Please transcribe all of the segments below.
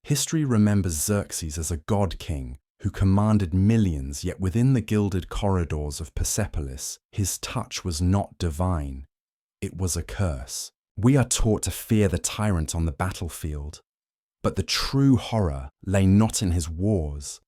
History remembers Xerxes as a god king who commanded millions, yet within the gilded corridors of Persepolis, his touch was not divine. It was a curse. We are taught to fear the tyrant on the battlefield, but the true horror lay not in his wars,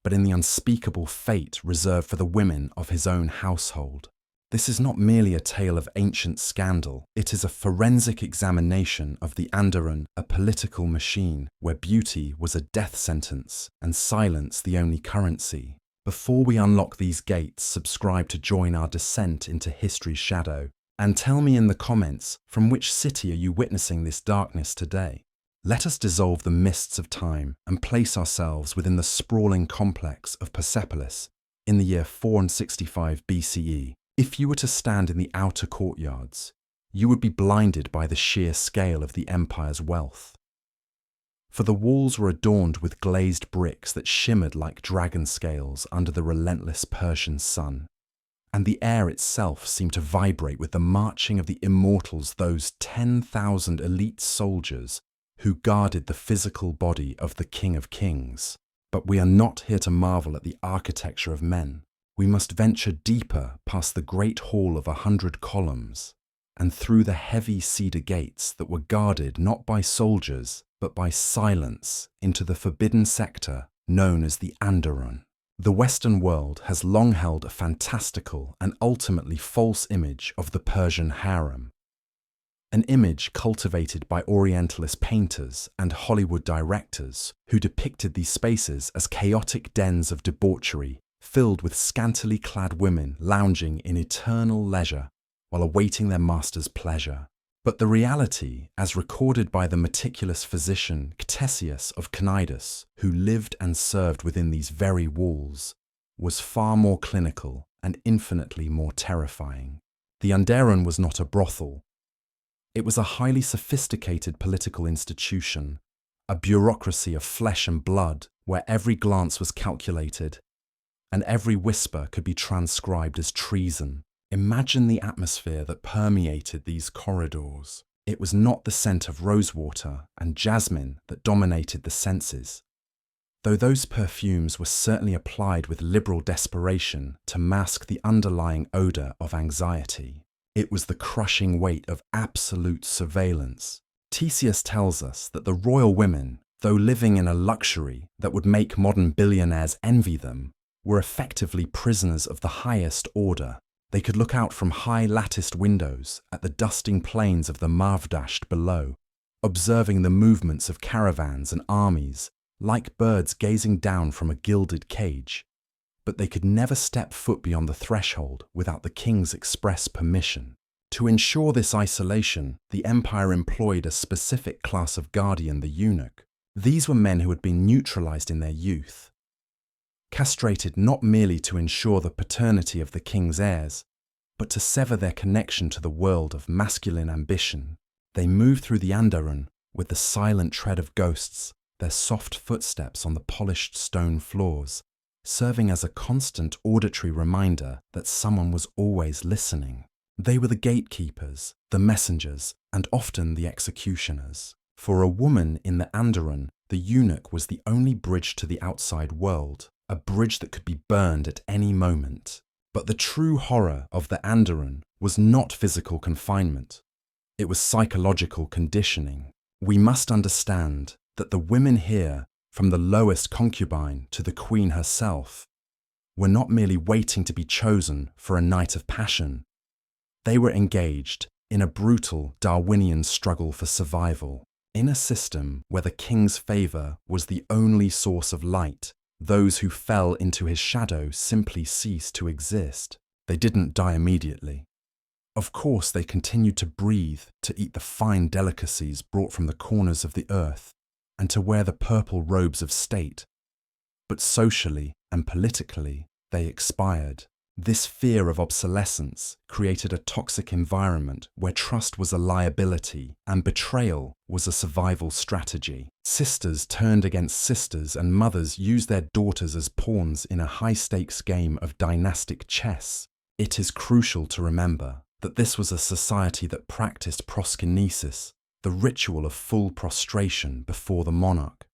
but in the unspeakable fate reserved for the women of his own household. This is not merely a tale of ancient scandal, it is a forensic examination of the Anderun, a political machine where beauty was a death sentence and silence the only currency. Before we unlock these gates, subscribe to join our descent into history's shadow, and tell me in the comments, from which city are you witnessing this darkness today? Let us dissolve the mists of time and place ourselves within the sprawling complex of Persepolis in the year 465 BCE. If you were to stand in the outer courtyards, you would be blinded by the sheer scale of the empire's wealth. For the walls were adorned with glazed bricks that shimmered like dragon scales under the relentless Persian sun, and the air itself seemed to vibrate with the marching of the immortals, those 10,000 elite soldiers who guarded the physical body of the King of Kings. But we are not here to marvel at the architecture of men. We must venture deeper past the great hall of 100 columns and through the heavy cedar gates that were guarded not by soldiers but by silence into the forbidden sector known as the Anderun. The Western world has long held a fantastical and ultimately false image of the Persian harem, an image cultivated by Orientalist painters and Hollywood directors who depicted these spaces as chaotic dens of debauchery filled with scantily clad women lounging in eternal leisure while awaiting their master's pleasure. But the reality, as recorded by the meticulous physician Ctesias of Cnidus, who lived and served within these very walls, was far more clinical and infinitely more terrifying. The Anderun was not a brothel. It was a highly sophisticated political institution, a bureaucracy of flesh and blood where every glance was calculated and every whisper could be transcribed as treason. Imagine the atmosphere that permeated these corridors. It was not the scent of rosewater and jasmine that dominated the senses, though those perfumes were certainly applied with liberal desperation to mask the underlying odor of anxiety. It was the crushing weight of absolute surveillance. Ctesias tells us that the royal women, though living in a luxury that would make modern billionaires envy them, were effectively prisoners of the highest order. They could look out from high latticed windows at the dusting plains of the Mavdasht below, observing the movements of caravans and armies, like birds gazing down from a gilded cage. But they could never step foot beyond the threshold without the king's express permission. To ensure this isolation, the empire employed a specific class of guardian, the eunuch. These were men who had been neutralized in their youth, castrated not merely to ensure the paternity of the king's heirs, but to sever their connection to the world of masculine ambition. They moved through the Anderun with the silent tread of ghosts, their soft footsteps on the polished stone floors, serving as a constant auditory reminder that someone was always listening. They were the gatekeepers, the messengers, and often the executioners. For a woman in the Anderun, the eunuch was the only bridge to the outside world, a bridge that could be burned at any moment. But the true horror of the Anderun was not physical confinement. It was psychological conditioning. We must understand that the women here, from the lowest concubine to the queen herself, were not merely waiting to be chosen for a night of passion. They were engaged in a brutal Darwinian struggle for survival. In a system where the king's favor was the only source of light, those who fell into his shadow simply ceased to exist. They didn't die immediately. Of course, they continued to breathe, to eat the fine delicacies brought from the corners of the earth, and to wear the purple robes of state. But socially and politically, they expired. This fear of obsolescence created a toxic environment where trust was a liability and betrayal was a survival strategy. Sisters turned against sisters and mothers used their daughters as pawns in a high-stakes game of dynastic chess. It is crucial to remember that this was a society that practiced proskynesis, the ritual of full prostration before the monarch.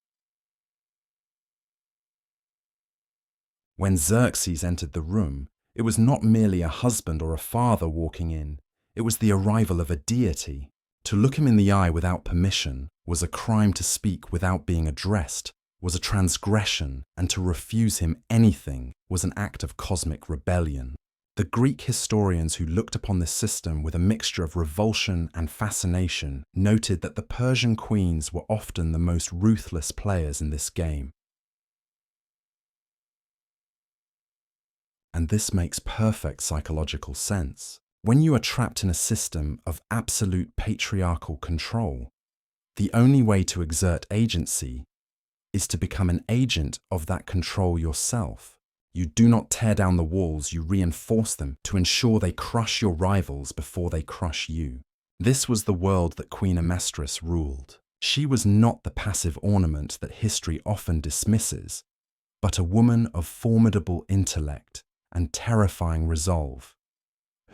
When Xerxes entered the room, it was not merely a husband or a father walking in, it was the arrival of a deity. To look him in the eye without permission was a crime, to speak without being addressed was a transgression, and to refuse him anything was an act of cosmic rebellion. The Greek historians who looked upon this system with a mixture of revulsion and fascination noted that the Persian queens were often the most ruthless players in this game. And this makes perfect psychological sense. When you are trapped in a system of absolute patriarchal control, the only way to exert agency is to become an agent of that control yourself. You do not tear down the walls, you reinforce them to ensure they crush your rivals before they crush you. This was the world that Queen Amestris ruled. She was not the passive ornament that history often dismisses, but a woman of formidable intellect and terrifying resolve,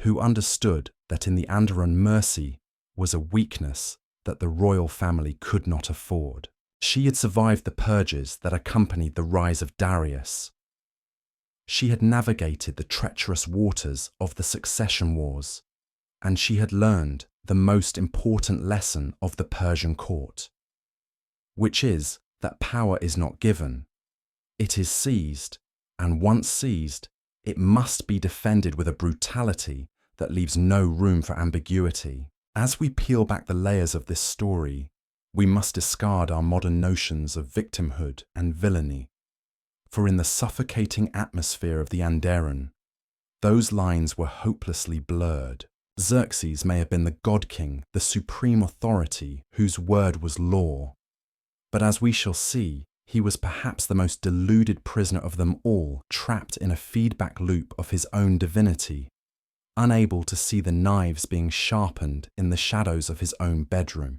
who understood that in the Anderun mercy was a weakness that the royal family could not afford. She had survived the purges that accompanied the rise of Darius. She had navigated the treacherous waters of the succession wars, and she had learned the most important lesson of the Persian court, which is that power is not given, it is seized, and once seized, it must be defended with a brutality that leaves no room for ambiguity. As we peel back the layers of this story, we must discard our modern notions of victimhood and villainy. For in the suffocating atmosphere of the Anderun, those lines were hopelessly blurred. Xerxes may have been the god-king, the supreme authority whose word was law. But as we shall see, he was perhaps the most deluded prisoner of them all, trapped in a feedback loop of his own divinity, unable to see the knives being sharpened in the shadows of his own bedroom.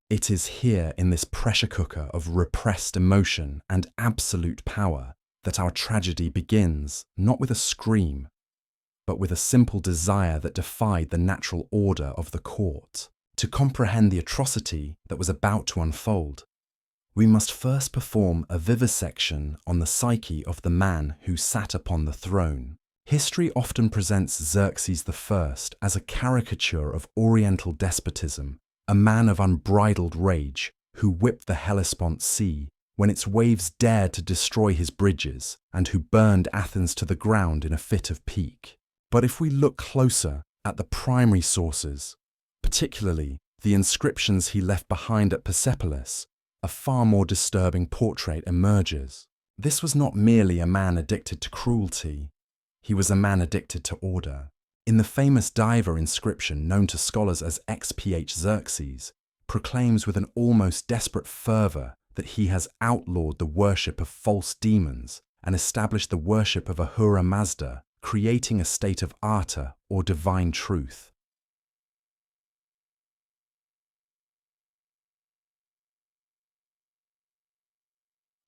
It is here in this pressure cooker of repressed emotion and absolute power that our tragedy begins, not with a scream, but with a simple desire that defied the natural order of the court. To comprehend the atrocity that was about to unfold, we must first perform a vivisection on the psyche of the man who sat upon the throne. History often presents Xerxes I as a caricature of Oriental despotism, a man of unbridled rage who whipped the Hellespont Sea when its waves dared to destroy his bridges, and who burned Athens to the ground in a fit of pique. But if we look closer at the primary sources, particularly the inscriptions he left behind at Persepolis, a far more disturbing portrait emerges. This was not merely a man addicted to cruelty, he was a man addicted to order. In the famous diver inscription known to scholars as XPH Xerxes, proclaims with an almost desperate fervour that he has outlawed the worship of false demons and established the worship of Ahura Mazda, creating a state of Arta or divine truth.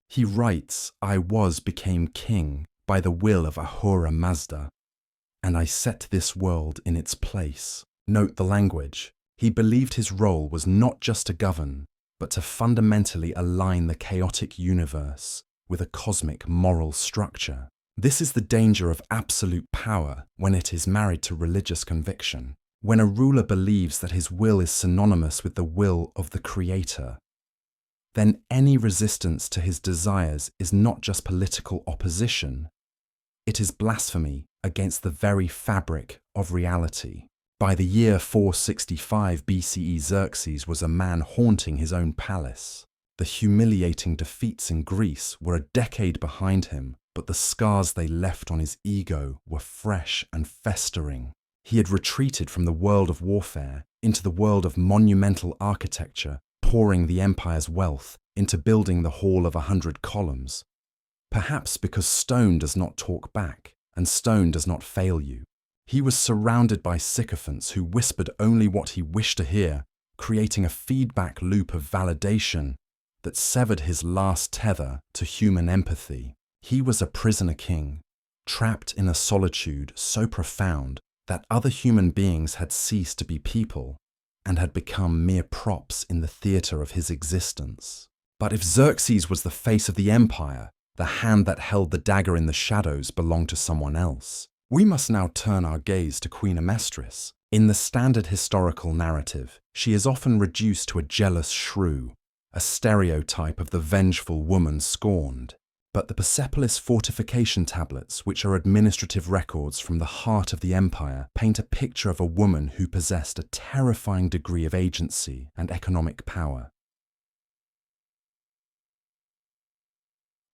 He writes, "I became king by the will of Ahura Mazda, and I set this world in its place." Note the language. He believed his role was not just to govern, but to fundamentally align the chaotic universe with a cosmic moral structure. This is the danger of absolute power when it is married to religious conviction. When a ruler believes that his will is synonymous with the will of the Creator, then any resistance to his desires is not just political opposition, it is blasphemy against the very fabric of reality. By the year 465 BCE, Xerxes was a man haunting his own palace. The humiliating defeats in Greece were a decade behind him, but the scars they left on his ego were fresh and festering. He had retreated from the world of warfare into the world of monumental architecture, pouring the empire's wealth into building the Hall of 100 Columns. Perhaps because stone does not talk back, and stone does not fail you. He was surrounded by sycophants who whispered only what he wished to hear, creating a feedback loop of validation that severed his last tether to human empathy. He was a prisoner king, trapped in a solitude so profound that other human beings had ceased to be people and had become mere props in the theatre of his existence. But if Xerxes was the face of the empire, the hand that held the dagger in the shadows belonged to someone else. We must now turn our gaze to Queen Amestris. In the standard historical narrative, she is often reduced to a jealous shrew, a stereotype of the vengeful woman scorned. But the Persepolis fortification tablets, which are administrative records from the heart of the empire, paint a picture of a woman who possessed a terrifying degree of agency and economic power.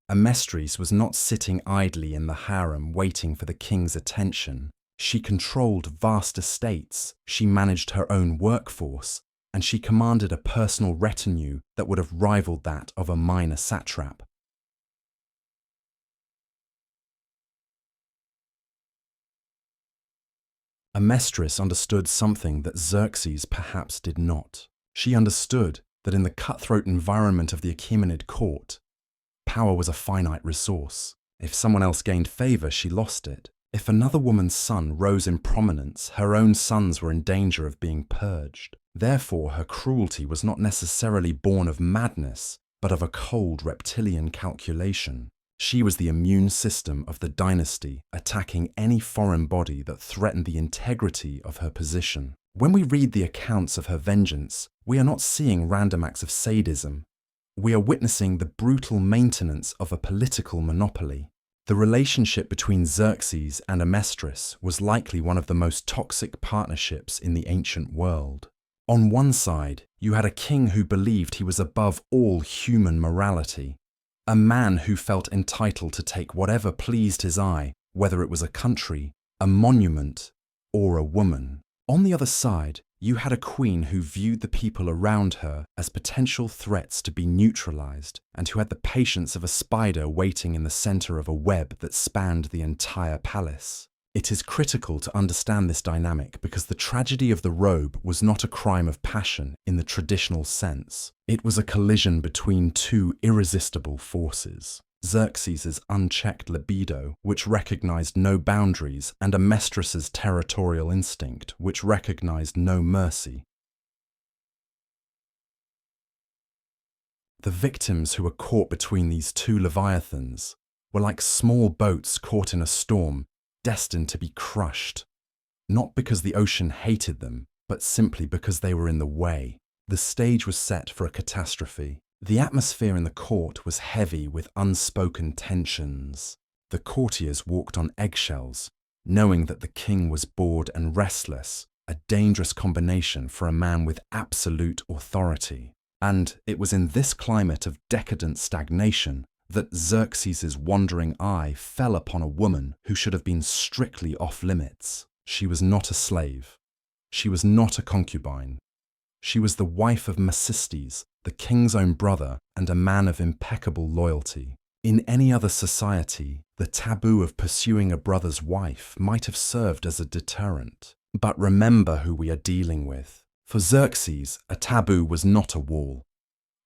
Amestris was not sitting idly in the harem waiting for the king's attention. She controlled vast estates, she managed her own workforce, and she commanded a personal retinue that would have rivaled that of a minor satrap. Amestris understood something that Xerxes perhaps did not. She understood that in the cutthroat environment of the Achaemenid court, power was a finite resource. If someone else gained favor, she lost it. If another woman's son rose in prominence, her own sons were in danger of being purged. Therefore, her cruelty was not necessarily born of madness, but of a cold reptilian calculation. She was the immune system of the dynasty, attacking any foreign body that threatened the integrity of her position. When we read the accounts of her vengeance, we are not seeing random acts of sadism. We are witnessing the brutal maintenance of a political monopoly. The relationship between Xerxes and Amestris was likely one of the most toxic partnerships in the ancient world. On one side, you had a king who believed he was above all human morality, a man who felt entitled to take whatever pleased his eye, whether it was a country, a monument, or a woman. On the other side, you had a queen who viewed the people around her as potential threats to be neutralized, and who had the patience of a spider waiting in the center of a web that spanned the entire palace. It is critical to understand this dynamic because the tragedy of the robe was not a crime of passion in the traditional sense. It was a collision between two irresistible forces. Xerxes' unchecked libido, which recognized no boundaries, and Amestris' territorial instinct, which recognized no mercy. The victims who were caught between these two leviathans were like small boats caught in a storm, destined to be crushed, not because the ocean hated them, but simply because they were in the way. The stage was set for a catastrophe. The atmosphere in the court was heavy with unspoken tensions. The courtiers walked on eggshells, knowing that the king was bored and restless, a dangerous combination for a man with absolute authority. And it was in this climate of decadent stagnation that Xerxes' wandering eye fell upon a woman who should have been strictly off limits. She was not a slave. She was not a concubine. She was the wife of Merciful, the king's own brother, and a man of impeccable loyalty. In any other society, the taboo of pursuing a brother's wife might have served as a deterrent. But remember who we are dealing with. For Xerxes, a taboo was not a wall.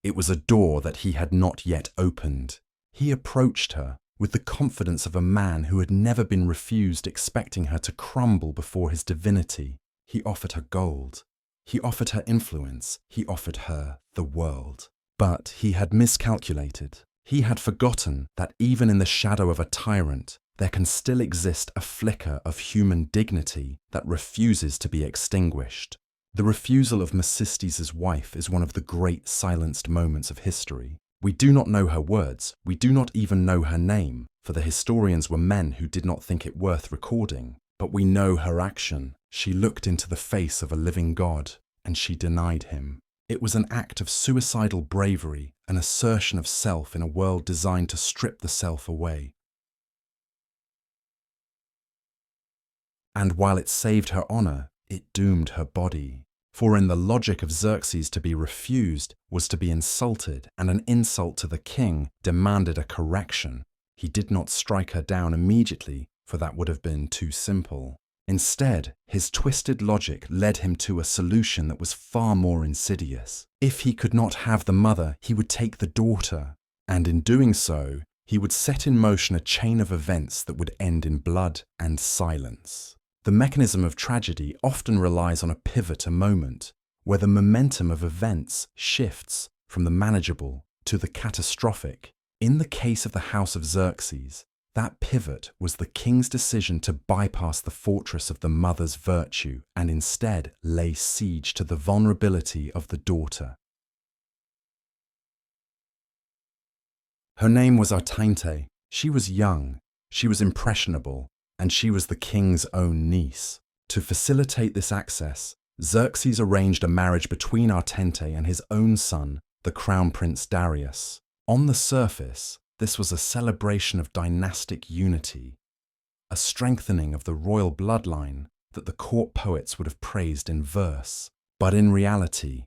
It was a door that he had not yet opened. He approached her with the confidence of a man who had never been refused, expecting her to crumble before his divinity. He offered her gold. He offered her influence. He offered her the world. But he had miscalculated. He had forgotten that even in the shadow of a tyrant, there can still exist a flicker of human dignity that refuses to be extinguished. The refusal of Merciful's wife is one of the great silenced moments of history. We do not know her words, we do not even know her name, for the historians were men who did not think it worth recording. But we know her action. She looked into the face of a living God, and she denied him. It was an act of suicidal bravery, an assertion of self in a world designed to strip the self away. And while it saved her honor, it doomed her body. For in the logic of Xerxes, to be refused was to be insulted, and an insult to the king demanded a correction. He did not strike her down immediately, for that would have been too simple. Instead, his twisted logic led him to a solution that was far more insidious. If he could not have the mother, he would take the daughter, and in doing so, he would set in motion a chain of events that would end in blood and silence. The mechanism of tragedy often relies on a pivot, a moment, where the momentum of events shifts from the manageable to the catastrophic. In the case of the House of Xerxes, that pivot was the king's decision to bypass the fortress of the mother's virtue and instead lay siege to the vulnerability of the daughter. Her name was Artainte. She was young, she was impressionable, and she was the king's own niece. To facilitate this access, Xerxes arranged a marriage between Artainte and his own son, the crown prince Darius. On the surface, this was a celebration of dynastic unity, a strengthening of the royal bloodline that the court poets would have praised in verse. But in reality,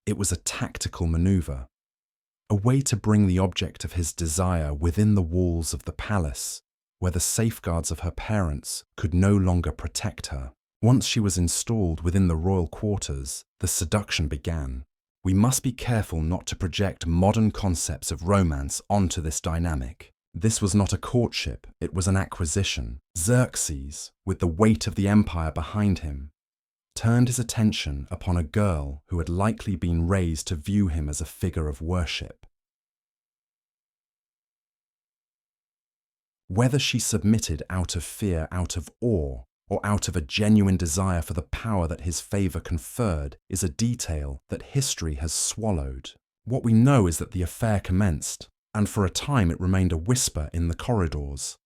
it was a tactical maneuver, a way to bring the object of his desire within the walls of the palace, where the safeguards of her parents could no longer protect her. Once she was installed within the royal quarters, the seduction began. We must be careful not to project modern concepts of romance onto this dynamic. This was not a courtship, it was an acquisition. Xerxes, with the weight of the empire behind him, turned his attention upon a girl who had likely been raised to view him as a figure of worship. Whether she submitted out of fear, out of awe, or out of a genuine desire for the power that his favour conferred is a detail that history has swallowed. What we know is that the affair commenced, and for a time it remained a whisper in the corridors,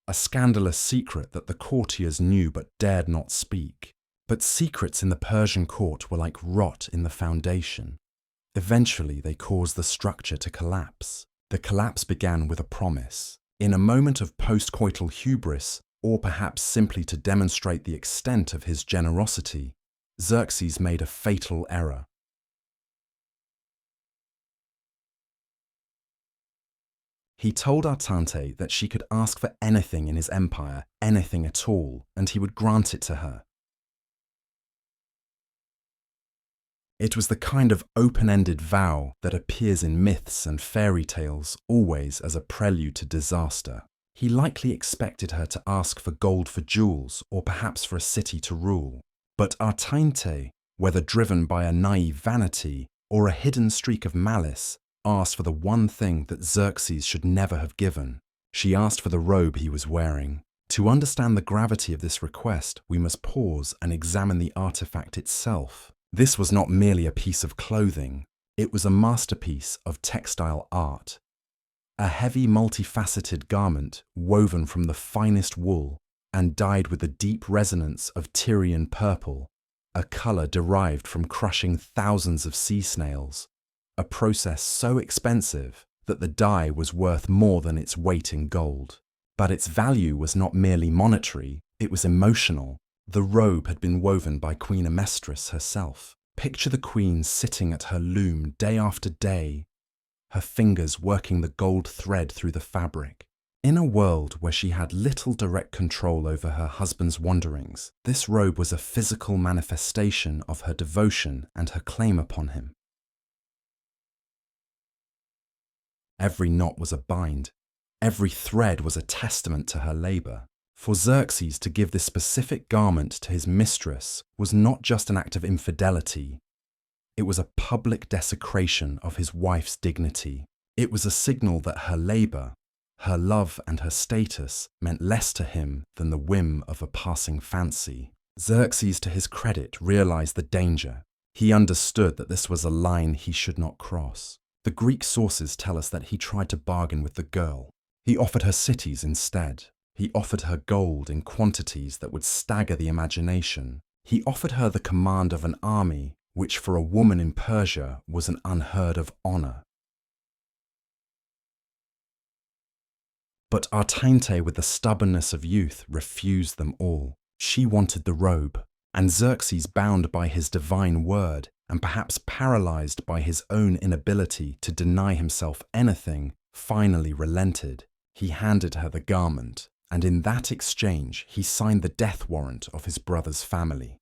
a scandalous secret that the courtiers knew but dared not speak. But secrets in the Persian court were like rot in the foundation. Eventually they caused the structure to collapse. The collapse began with a promise. In a moment of post-coital hubris, or perhaps simply to demonstrate the extent of his generosity, Xerxes made a fatal error. He told Artainte that she could ask for anything in his empire, anything at all, and he would grant it to her. It was the kind of open-ended vow that appears in myths and fairy tales, always as a prelude to disaster. He likely expected her to ask for gold for jewels, or perhaps for a city to rule. But Artainte, whether driven by a naive vanity or a hidden streak of malice, asked for the one thing that Xerxes should never have given. She asked for the robe he was wearing. To understand the gravity of this request, we must pause and examine the artifact itself. This was not merely a piece of clothing, it was a masterpiece of textile art. A heavy, multifaceted garment woven from the finest wool and dyed with the deep resonance of Tyrian purple, a colour derived from crushing thousands of sea snails, a process so expensive that the dye was worth more than its weight in gold. But its value was not merely monetary, it was emotional. The robe had been woven by Queen Amestris herself. Picture the queen sitting at her loom day after day, her fingers working the gold thread through the fabric. In a world where she had little direct control over her husband's wanderings, this robe was a physical manifestation of her devotion and her claim upon him. Every knot was a bind, every thread was a testament to her labour. For Xerxes to give this specific garment to his mistress was not just an act of infidelity, it was a public desecration of his wife's dignity. It was a signal that her labour, her love and her status meant less to him than the whim of a passing fancy. Xerxes, to his credit, realized the danger. He understood that this was a line he should not cross. The Greek sources tell us that he tried to bargain with the girl. He offered her cities instead. He offered her gold in quantities that would stagger the imagination. He offered her the command of an army, which for a woman in Persia was an unheard of honor. But Artainte, with the stubbornness of youth, refused them all. She wanted the robe, and Xerxes, bound by his divine word, and perhaps paralyzed by his own inability to deny himself anything, finally relented. He handed her the garment, and in that exchange he signed the death warrant of his brother's family.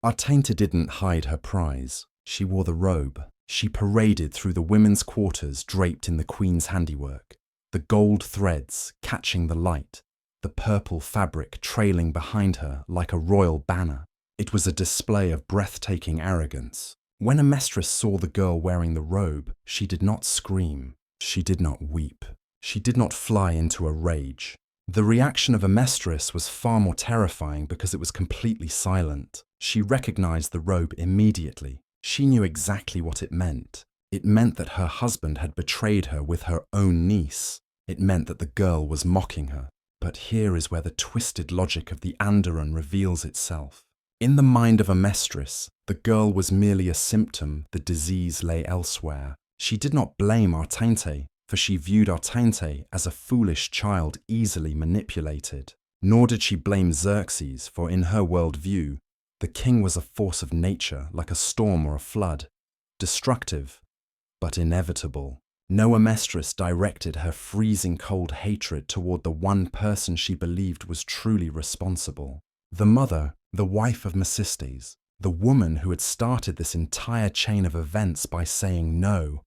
Artainte didn't hide her prize. She wore the robe. She paraded through the women's quarters draped in the queen's handiwork, the gold threads catching the light, the purple fabric trailing behind her like a royal banner. It was a display of breathtaking arrogance. When Amestris saw the girl wearing the robe, she did not scream. She did not weep. She did not fly into a rage. The reaction of Amestris was far more terrifying because it was completely silent. She recognized the robe immediately. She knew exactly what it meant. It meant that her husband had betrayed her with her own niece. It meant that the girl was mocking her. But here is where the twisted logic of the Anderun reveals itself. In the mind of Amestris, the girl was merely a symptom, the disease lay elsewhere. She did not blame Artainte, for she viewed Artainte as a foolish child easily manipulated. Nor did she blame Xerxes, for in her worldview, the king was a force of nature like a storm or a flood, destructive, but inevitable. No Amestris directed her freezing cold hatred toward the one person she believed was truly responsible. The mother, the wife of Mesistes, the woman who had started this entire chain of events by saying no.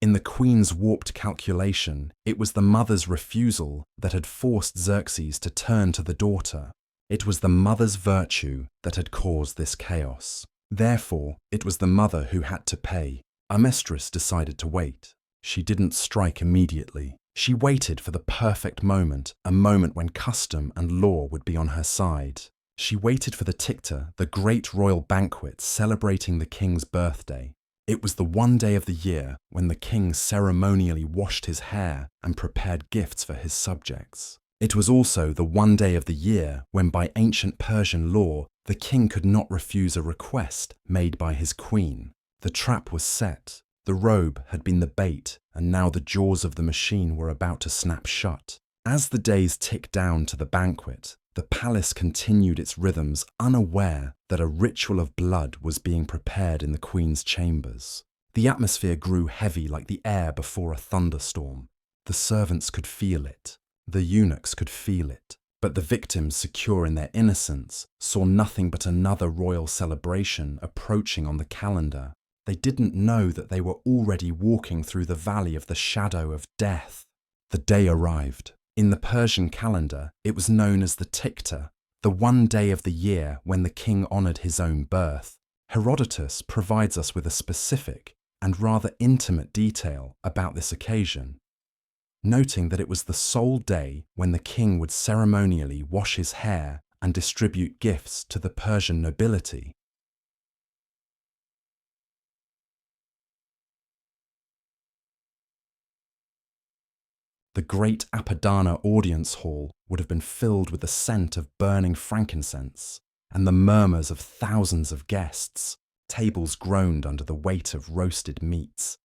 In the queen's warped calculation, it was the mother's refusal that had forced Xerxes to turn to the daughter. It was the mother's virtue that had caused this chaos. Therefore, it was the mother who had to pay. Amestris decided to wait. She didn't strike immediately. She waited for the perfect moment, a moment when custom and law would be on her side. She waited for the Tykta, the great royal banquet celebrating the king's birthday. It was the one day of the year when the king ceremonially washed his hair and prepared gifts for his subjects. It was also the one day of the year when, by ancient Persian law, the king could not refuse a request made by his queen. The trap was set. The robe had been the bait, and now the jaws of the machine were about to snap shut. As the days ticked down to the banquet, the palace continued its rhythms, unaware that a ritual of blood was being prepared in the queen's chambers. The atmosphere grew heavy like the air before a thunderstorm. The servants could feel it. The eunuchs could feel it. But the victims, secure in their innocence, saw nothing but another royal celebration approaching on the calendar. They didn't know that they were already walking through the valley of the shadow of death. The day arrived. In the Persian calendar, it was known as the Tykta, the one day of the year when the king honoured his own birth. Herodotus provides us with a specific and rather intimate detail about this occasion, noting that it was the sole day when the king would ceremonially wash his hair and distribute gifts to the Persian nobility. The great Apadana audience hall would have been filled with the scent of burning frankincense and the murmurs of thousands of guests. Tables groaned under the weight of roasted meats,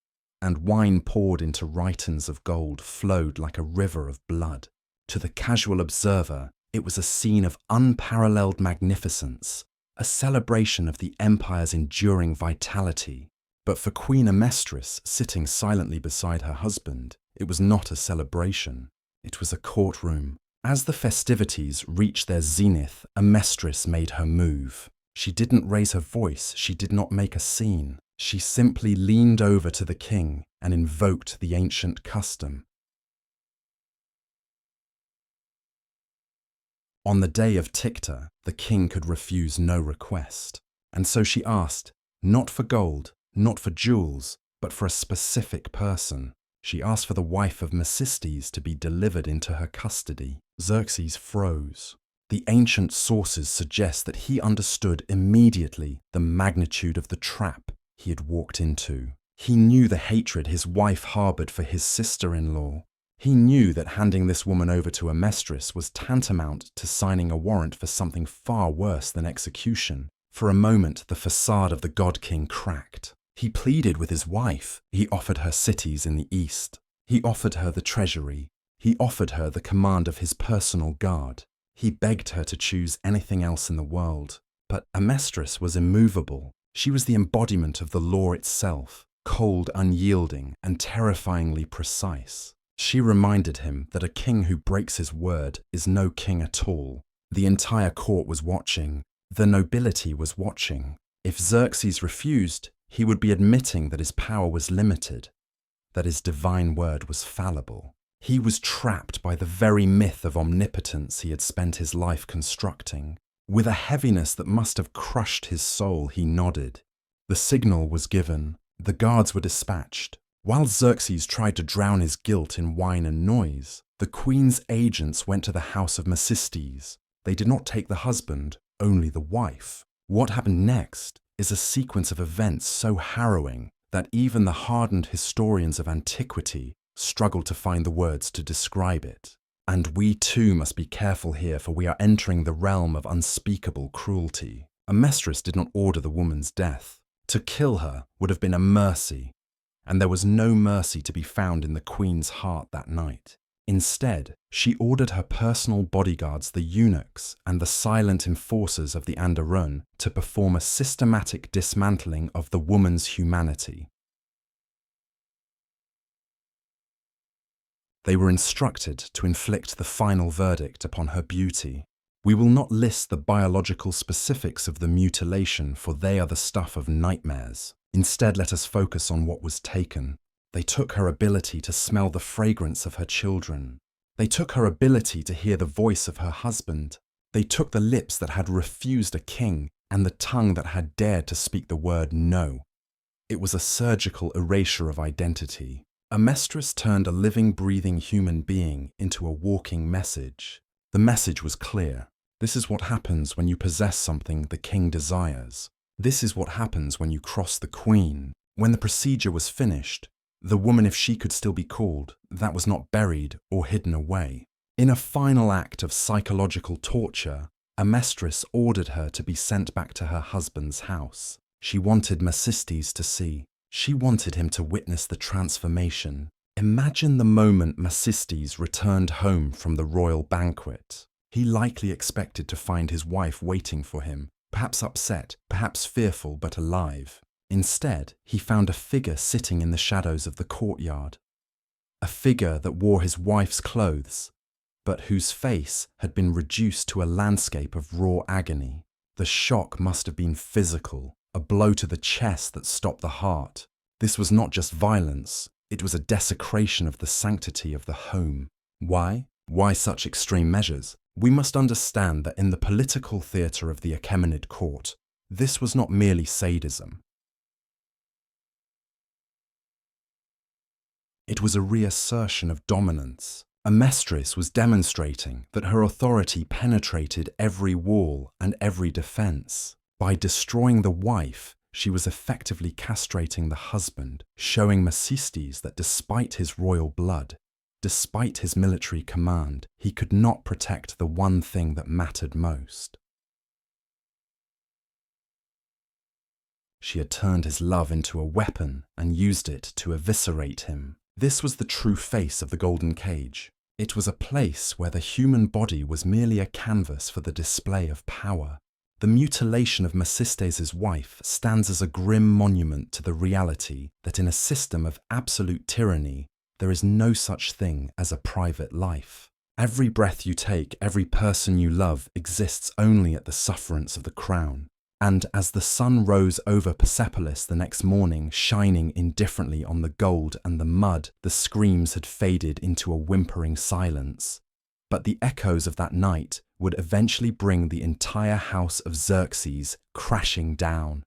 and wine poured into rhytons of gold flowed like a river of blood. To the casual observer, it was a scene of unparalleled magnificence, a celebration of the empire's enduring vitality. But for Queen Amestris, sitting silently beside her husband, it was not a celebration. It was a courtroom. As the festivities reached their zenith, Amestris made her move. She didn't raise her voice, she did not make a scene. She simply leaned over to the king and invoked the ancient custom. On the day of Tykta, the king could refuse no request. And so she asked, not for gold, not for jewels, but for a specific person. She asked for the wife of Mesistes to be delivered into her custody. Xerxes froze. The ancient sources suggest that he understood immediately the magnitude of the trap he had walked into. He knew the hatred his wife harbored for his sister-in-law. He knew that handing this woman over to Amestris was tantamount to signing a warrant for something far worse than execution. For a moment, the facade of the god-king cracked. He pleaded with his wife. He offered her cities in the east. He offered her the treasury. He offered her the command of his personal guard. He begged her to choose anything else in the world. But Amestris was immovable. She was the embodiment of the law itself, cold, unyielding, and terrifyingly precise. She reminded him that a king who breaks his word is no king at all. The entire court was watching. The nobility was watching. If Xerxes refused, he would be admitting that his power was limited, that his divine word was fallible. He was trapped by the very myth of omnipotence he had spent his life constructing. With a heaviness that must have crushed his soul, he nodded. The signal was given. The guards were dispatched. While Xerxes tried to drown his guilt in wine and noise, the queen's agents went to the house of Mercistes. They did not take the husband, only the wife. What happened next is a sequence of events so harrowing that even the hardened historians of antiquity struggle to find the words to describe it. And we too must be careful here, for we are entering the realm of unspeakable cruelty. Amestris did not order the woman's death. To kill her would have been a mercy, and there was no mercy to be found in the queen's heart that night. Instead, she ordered her personal bodyguards, the eunuchs, and the silent enforcers of the Anderun to perform a systematic dismantling of the woman's humanity. They were instructed to inflict the final verdict upon her beauty. We will not list the biological specifics of the mutilation, for they are the stuff of nightmares. Instead, let us focus on what was taken. They took her ability to smell the fragrance of her children. They took her ability to hear the voice of her husband. They took the lips that had refused a king and the tongue that had dared to speak the word no. It was a surgical erasure of identity. Amestris turned a living, breathing human being into a walking message. The message was clear. This is what happens when you possess something the king desires. This is what happens when you cross the queen. When the procedure was finished, the woman, if she could still be called, that was not buried or hidden away. In a final act of psychological torture, Amestris ordered her to be sent back to her husband's house. She wanted Mercistes to see. She wanted him to witness the transformation. Imagine the moment Mercistes returned home from the royal banquet. He likely expected to find his wife waiting for him, perhaps upset, perhaps fearful, but alive. Instead, he found a figure sitting in the shadows of the courtyard. A figure that wore his wife's clothes, but whose face had been reduced to a landscape of raw agony. The shock must have been physical, a blow to the chest that stopped the heart. This was not just violence, it was a desecration of the sanctity of the home. Why? Why such extreme measures? We must understand that in the political theatre of the Achaemenid court, this was not merely sadism. It was a reassertion of dominance. Amestris was demonstrating that her authority penetrated every wall and every defense. By destroying the wife, she was effectively castrating the husband, showing Mercistes that despite his royal blood, despite his military command, he could not protect the one thing that mattered most. She had turned his love into a weapon and used it to eviscerate him. This was the true face of the Golden Cage. It was a place where the human body was merely a canvas for the display of power. The mutilation of Mercistes' wife stands as a grim monument to the reality that in a system of absolute tyranny, there is no such thing as a private life. Every breath you take, every person you love exists only at the sufferance of the crown. And as the sun rose over Persepolis the next morning, shining indifferently on the gold and the mud, the screams had faded into a whimpering silence. But the echoes of that night would eventually bring the entire house of Xerxes crashing down.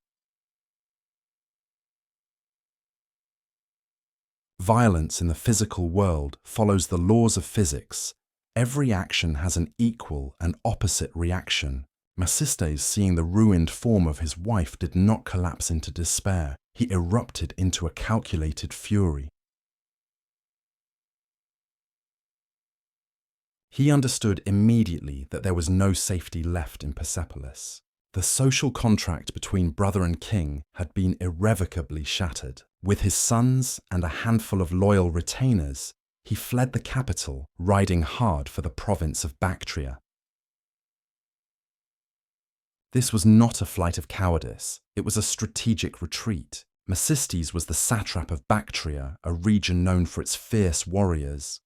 Violence in the physical world follows the laws of physics. Every action has an equal and opposite reaction. Mercistes, seeing the ruined form of his wife, did not collapse into despair. He erupted into a calculated fury. He understood immediately that there was no safety left in Persepolis. The social contract between brother and king had been irrevocably shattered. With his sons and a handful of loyal retainers, he fled the capital, riding hard for the province of Bactria. This was not a flight of cowardice, it was a strategic retreat. Mercistes was the satrap of Bactria, a region known for its fierce warriors,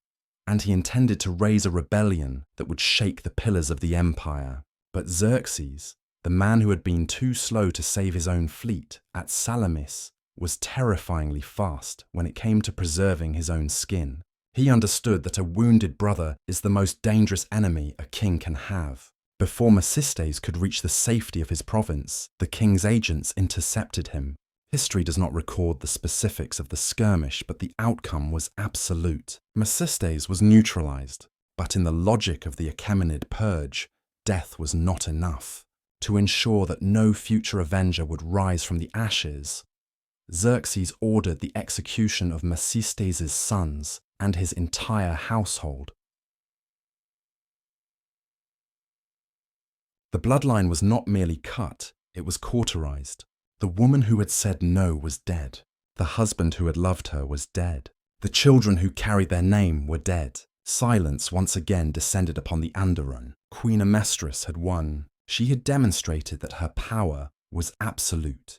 and he intended to raise a rebellion that would shake the pillars of the empire. But Xerxes, the man who had been too slow to save his own fleet at Salamis, was terrifyingly fast when it came to preserving his own skin. He understood that a wounded brother is the most dangerous enemy a king can have. Before Mercistes could reach the safety of his province, the king's agents intercepted him. History does not record the specifics of the skirmish, but the outcome was absolute. Mesistes was neutralized, but in the logic of the Achaemenid purge, death was not enough. To ensure that no future avenger would rise from the ashes, Xerxes ordered the execution of Mesistes' sons and his entire household. The bloodline was not merely cut, it was cauterized. The woman who had said no was dead. The husband who had loved her was dead. The children who carried their name were dead. Silence once again descended upon the Anderun. Queen Amestris had won. She had demonstrated that her power was absolute,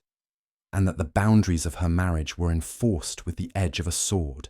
and that the boundaries of her marriage were enforced with the edge of a sword.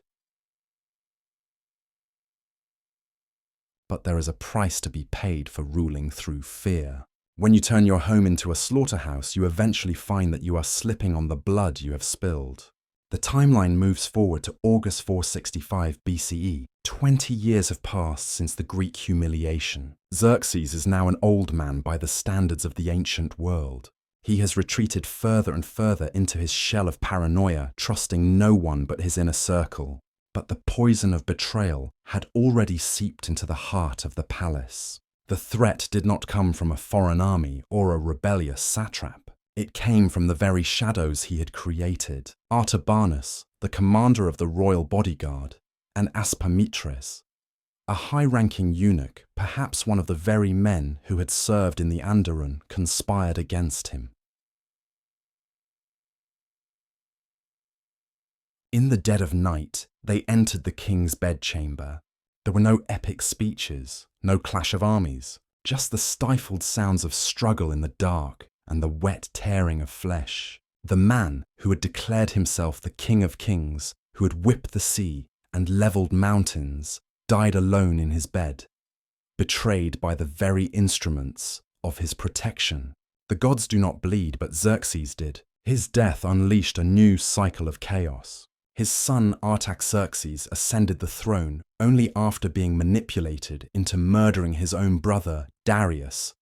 But there is a price to be paid for ruling through fear. When you turn your home into a slaughterhouse, you eventually find that you are slipping on the blood you have spilled. The timeline moves forward to August 465 BCE. 20 years have passed since the Greek humiliation. Xerxes is now an old man by the standards of the ancient world. He has retreated further and further into his shell of paranoia, trusting no one but his inner circle. But the poison of betrayal had already seeped into the heart of the palace. The threat did not come from a foreign army or a rebellious satrap. It came from the very shadows he had created. Artabanus, the commander of the royal bodyguard, and Aspametres, a high-ranking eunuch, perhaps one of the very men who had served in the Anderun, conspired against him. In the dead of night, they entered the king's bedchamber. There were no epic speeches, no clash of armies, just the stifled sounds of struggle in the dark and the wet tearing of flesh. The man who had declared himself the King of Kings, who had whipped the sea and levelled mountains, died alone in his bed, betrayed by the very instruments of his protection. The gods do not bleed, but Xerxes did. His death unleashed a new cycle of chaos. His son Artaxerxes ascended the throne only after being manipulated into murdering his own brother, Darius,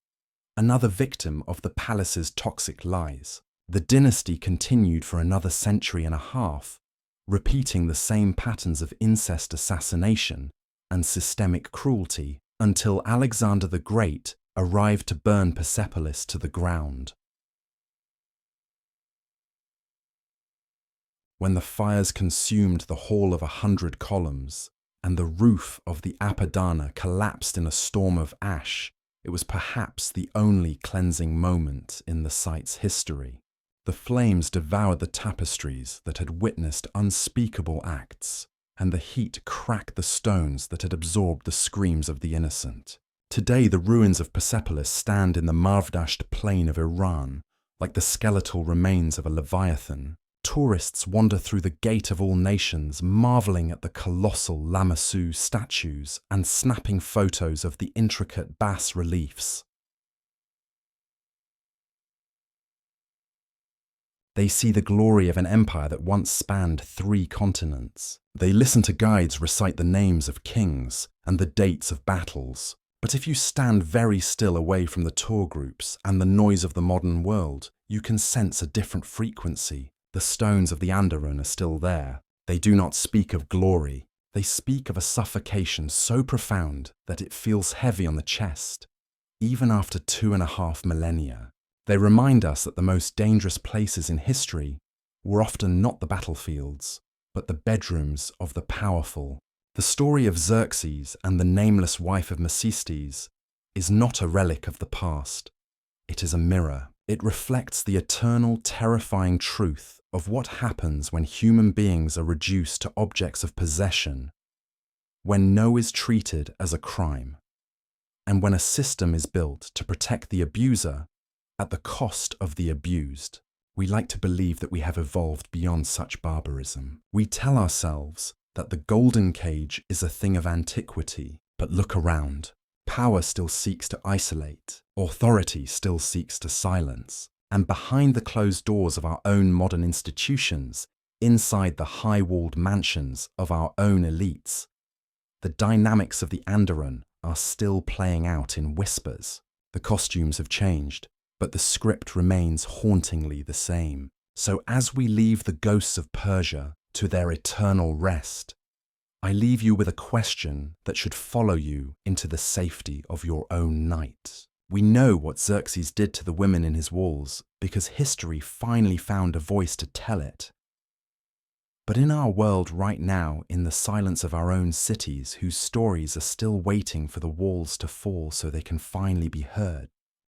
another victim of the palace's toxic lies. The dynasty continued for another century and a half, repeating the same patterns of incest assassination and systemic cruelty until Alexander the Great arrived to burn Persepolis to the ground. When the fires consumed the Hall of 100 Columns and the roof of the Apadana collapsed in a storm of ash, it was perhaps the only cleansing moment in the site's history. The flames devoured the tapestries that had witnessed unspeakable acts, and the heat cracked the stones that had absorbed the screams of the innocent. Today, the ruins of Persepolis stand in the Mavdasht plain of Iran, like the skeletal remains of a leviathan. Tourists wander through the gate of all nations, marveling at the colossal Lamassu statues and snapping photos of the intricate bas-reliefs. They see the glory of an empire that once spanned 3 continents. They listen to guides recite the names of kings and the dates of battles. But if you stand very still away from the tour groups and the noise of the modern world, you can sense a different frequency. The stones of the Anderun are still there. They do not speak of glory. They speak of a suffocation so profound that it feels heavy on the chest, even after 2.5 millennia. They remind us that the most dangerous places in history were often not the battlefields, but the bedrooms of the powerful. The story of Xerxes and the nameless wife of Mesistes is not a relic of the past. It is a mirror. It reflects the eternal, terrifying truth of what happens when human beings are reduced to objects of possession, when no is treated as a crime, and when a system is built to protect the abuser at the cost of the abused. We like to believe that we have evolved beyond such barbarism. We tell ourselves that the Golden Cage is a thing of antiquity, but look around. Power still seeks to isolate, authority still seeks to silence, and behind the closed doors of our own modern institutions, inside the high-walled mansions of our own elites, the dynamics of the Anderun are still playing out in whispers. The costumes have changed, but the script remains hauntingly the same. So as we leave the ghosts of Persia to their eternal rest, I leave you with a question that should follow you into the safety of your own night. We know what Xerxes did to the women in his walls because history finally found a voice to tell it. But in our world right now, in the silence of our own cities, whose stories are still waiting for the walls to fall so they can finally be heard,